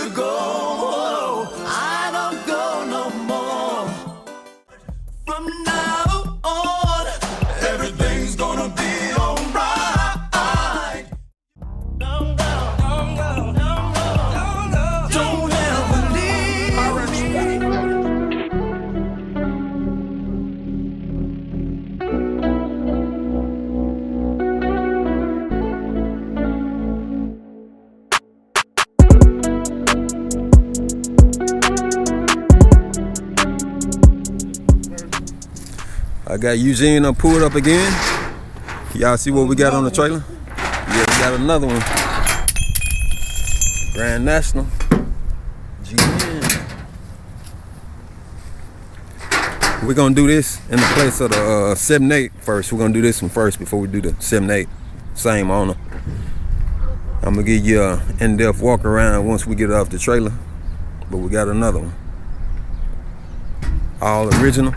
to go. I don't go no more. From now on, everything's gonna be alright. Don't go, don't go, don't go, don't go. Don't ever leave me. I got Eugene pulled up again. Y'all see what we got on the trailer? Yeah, we got another one. Grand National. GN. We're gonna do this in the place of the 7.8 first. We're gonna do this one first before we do the 7.8. Same owner. I'm gonna give you an in-depth walk around once we get off the trailer. But we got another one. All original.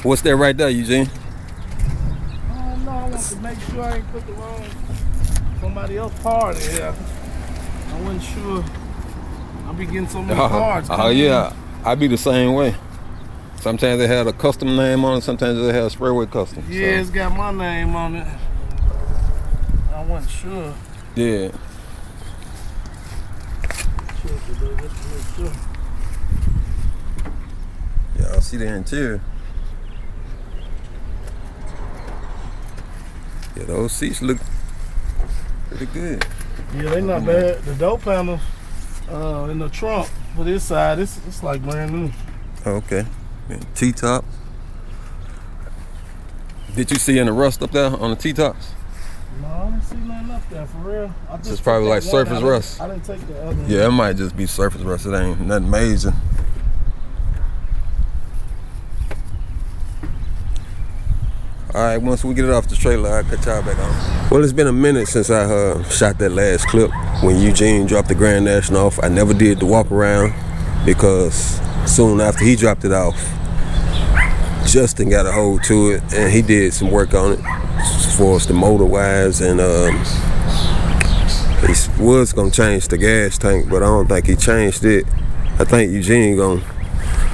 What's that right there, Eugene? I don't know. I want to make sure I ain't put the wrong somebody else part in here. I wasn't sure. I'll be getting so many parts. Oh yeah, I be the same way. Sometimes they have a custom name on it. Sometimes they have SprayWayCustoms. Yeah, so. It's got my name on it. I wasn't sure. Yeah. Check it though, just to make sure. Yeah, I see the interior. Yeah, those seats look pretty good. Yeah, they not bad. The door panels in the trunk for this side, it's like brand new. Okay. T-top. Did you see any rust up there on the T-tops? No, I didn't see nothing up there for real. It's probably like surface rust. I didn't take the other one. Yeah, it might just be surface rust. It ain't nothing major. Alright, once we get it off the trailer, I'll cut y'all back on. Well, it's been a minute since I shot that last clip when Eugene dropped the Grand National off. I never did the walk around because soon after he dropped it off, Justin got a hold to it and he did some work on it as far as the motor wise, and he was gonna change the gas tank, but I don't think he changed it. I think Eugene gonna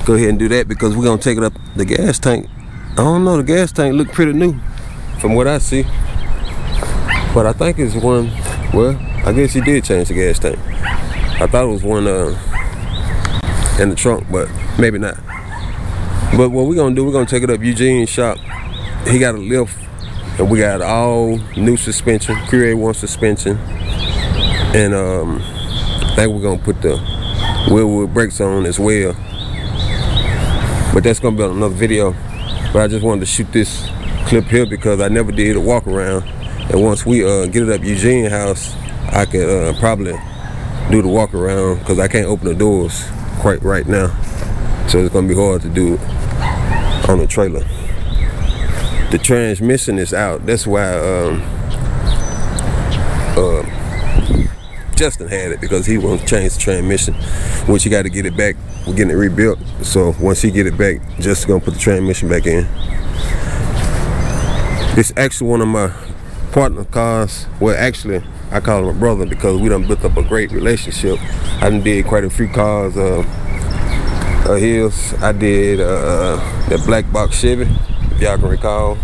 go ahead and do that because we're gonna take it up the gas tank. I don't know, the gas tank look pretty new from what I see. But I think it's one, well, I guess he did change the gas tank. I thought it was one in the trunk, but maybe not. But what we're gonna do, we're gonna take it up Eugene's shop. He got a lift, and we got all new suspension, Prix 1 suspension. And I think we're gonna put the wheel brakes on as well. But that's gonna be on another video. But I just wanted to shoot this clip here because I never did a walk around. And once we get it up Eugene's house, I could probably do the walk around because I can't open the doors quite right now. So it's gonna be hard to do on the trailer. The transmission is out. That's why Justin had it, because he wants to change the transmission. Once you got to get it back, we're getting it rebuilt. So once he get it back, Justin's gonna put the transmission back in. This is actually one of my partner cars. Well, actually, I call him a brother because we done built up a great relationship. I done did quite a few cars of his. I did that black box Chevy, if y'all can recall,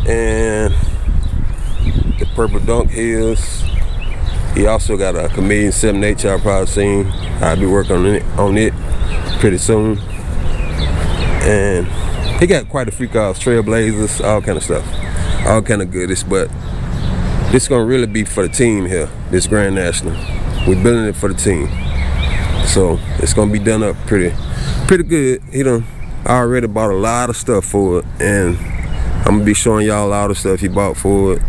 and the purple dunk his. He also got a Chameleon 7.8 y'all probably seen. I'll be working on it pretty soon. And he got quite a few cars, Trailblazers, all kind of stuff, all kind of goodies. But this is gonna really be for the team here, this Grand National. We're building it for the team. So it's gonna be done up pretty good. He done already bought a lot of stuff for it, and I'm gonna be showing y'all all the stuff he bought for it.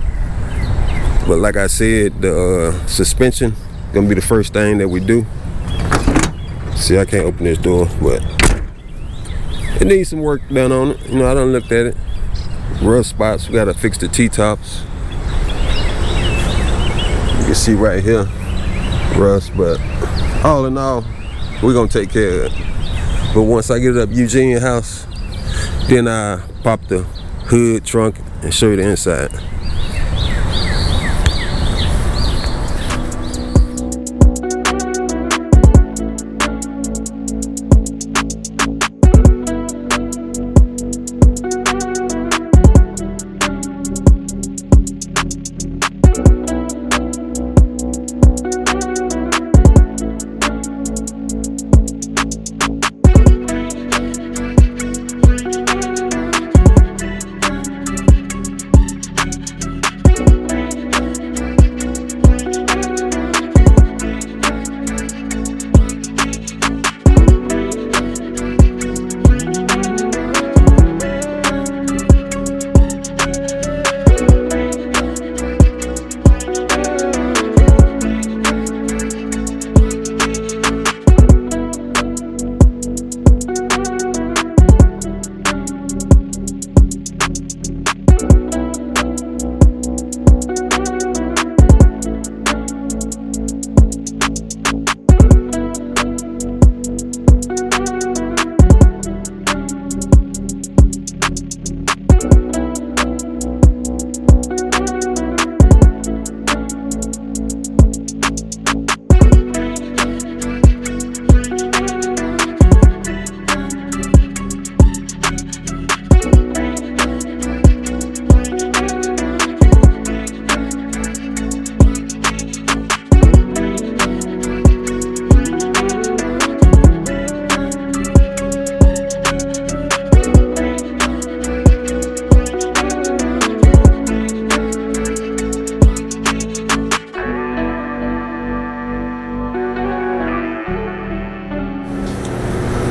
But like I said, the suspension gonna be the first thing that we do. See, I can't open this door, but it needs some work done on it. You know, I done looked at it. Rust spots, we gotta fix the T-tops. You can see right here, rust, but all in all, we're gonna take care of it. But once I get it up Eugene's house, then I pop the hood, trunk, and show you the inside.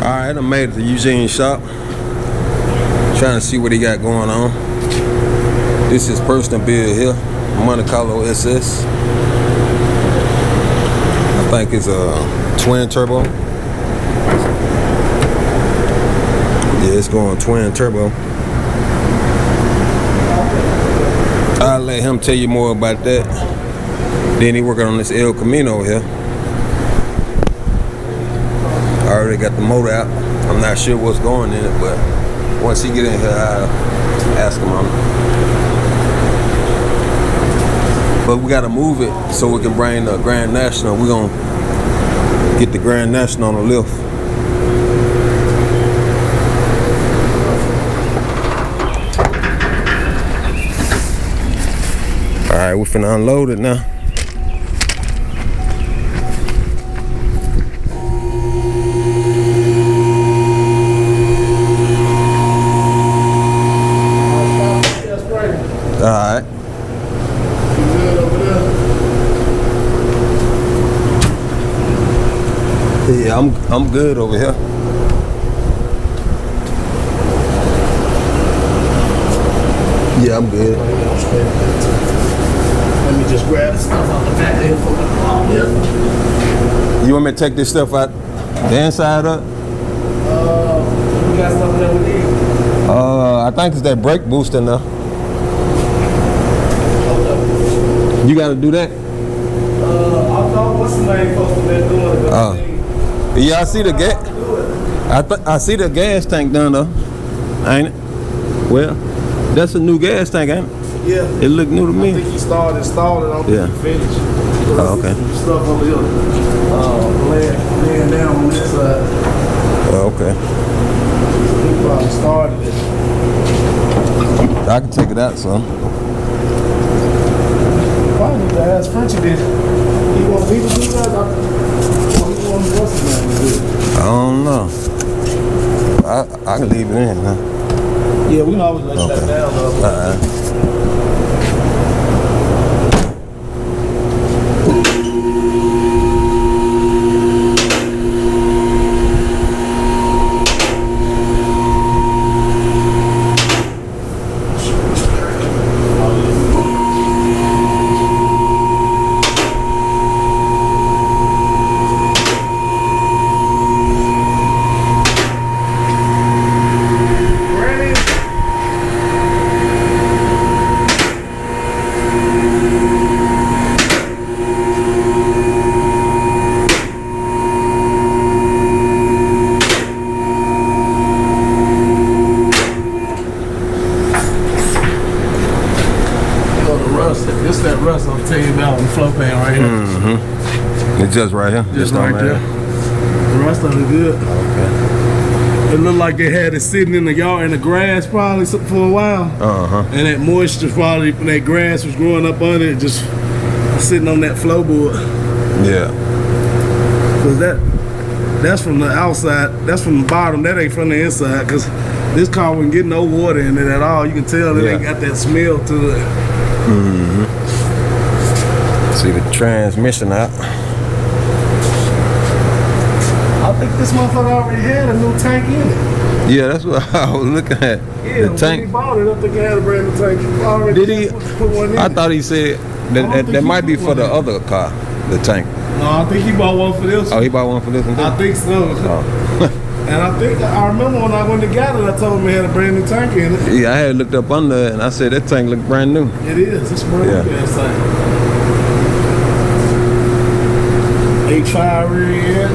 Alright, I made it to Eugene's shop. Trying to see what he got going on. This is personal build here. Monte Carlo SS. I think it's a twin turbo. Yeah, it's going twin turbo. I'll let him tell you more about that. Then he working on this El Camino here. I already got the motor out. I'm not sure what's going in it, but once he get in here, I'll ask him on it. But we gotta move it so we can bring the Grand National. We're gonna get the Grand National on the lift. Alright, we're finna unload it now. Alright. Yeah, I'm good over here. Yeah, I'm good. Let me just grab the stuff out the back there for the yep. You want me to take this stuff out the inside up? We got stuff that we need. I think it's that brake booster now. You gotta do that? I thought what's the name supposed to be doing it. Yeah, I see the gas. I see the gas tank done though, ain't it? Well, that's a new gas tank, ain't it? Yeah. It look new to me. I think he started installing. I don't think he finished. Oh, okay. Stuff over here. Laying down on this side. Oh, okay. He probably started it. I can take it out, son. Probably need to ask Frenchie this. He want me to do that? Or he want what's his name to do it? I don't know. I can leave it in, huh? Yeah, we can always let that down though. This that rust I'm telling you about on the floor pan right here. Mm-hmm. It's just right here? Just right there. The rust of it good. Okay. It looked like they had it sitting in the yard in the grass probably for a while. And that moisture probably, that grass was growing up under it, just sitting on that floorboard. Yeah. Cause that's from the outside, that's from the bottom, that ain't from the inside. Cause this car wouldn't get no water in it at all. You can tell it ain't got that smell to it. Mm-hmm. See the transmission out. I think this motherfucker already had a new tank in it. Yeah, that's what I was looking at. Yeah, the tank. When he bought it, I think he had a brand new tank. Already Did he? Put one in I thought he said that might be for the other car, the tank. No, I think he bought one for this. Oh, he bought one for this one too? I think so. Oh. And I remember when I went to get it, I told him he had a brand new tank in it. Yeah, I had looked up under it and I said that tank looked brand new. It is. It's brand new gas tank. 8.5 rear end.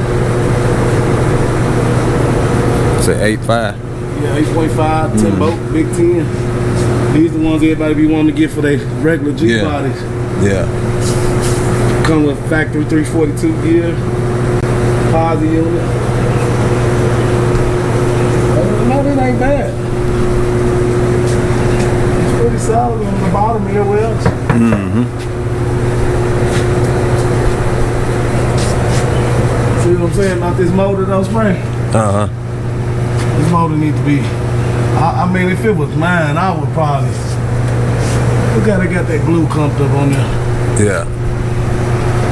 It's an 8.5. Yeah, 8.5, 10 bolt, big 10. These the ones everybody be wanting to get for their regular G bodies. Yeah. Come with factory 342 gear, posi unit. No, it ain't bad. It's pretty solid on the bottom here, wells. Mm-hmm. See what I'm saying about this motor though, Spray? Uh-huh. This motor needs to be, I mean, if it was mine, I would probably, look how they got that glue clumped up on there. Yeah.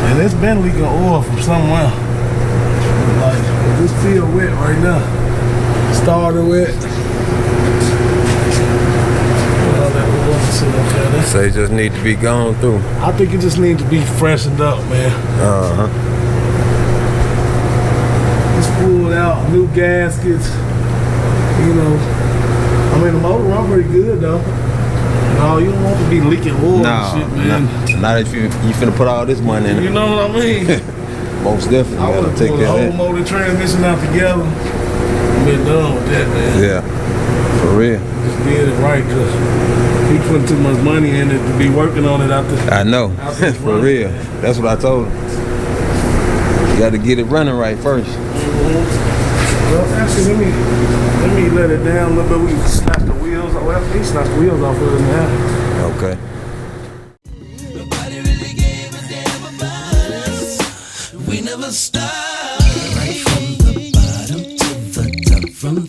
And it's been leaking oil from somewhere. Like, This feel wet right now. Started wet. So it just need to be gone through. I think it just needs to be freshened up, man. It's pulled out, new gaskets. You know, I mean the motor run pretty good though. No, you don't want to be leaking oil and shit, man. Not if you finna put all this money in it. You know what I mean? Most definitely. I would have pulled the whole motor transmission out together. Been done with that, man. Yeah, for real. Just did it right, cause he put too much money in it to be working on it out there. I know, for real. That's what I told him. You got to get it running right first. Well, actually, let me let it down a little bit. We can snap the wheels off. Well, he snapped the wheels off of it now. Okay. Nobody really gave a damn about us. We never stopped. Right from the bottom to the top, from the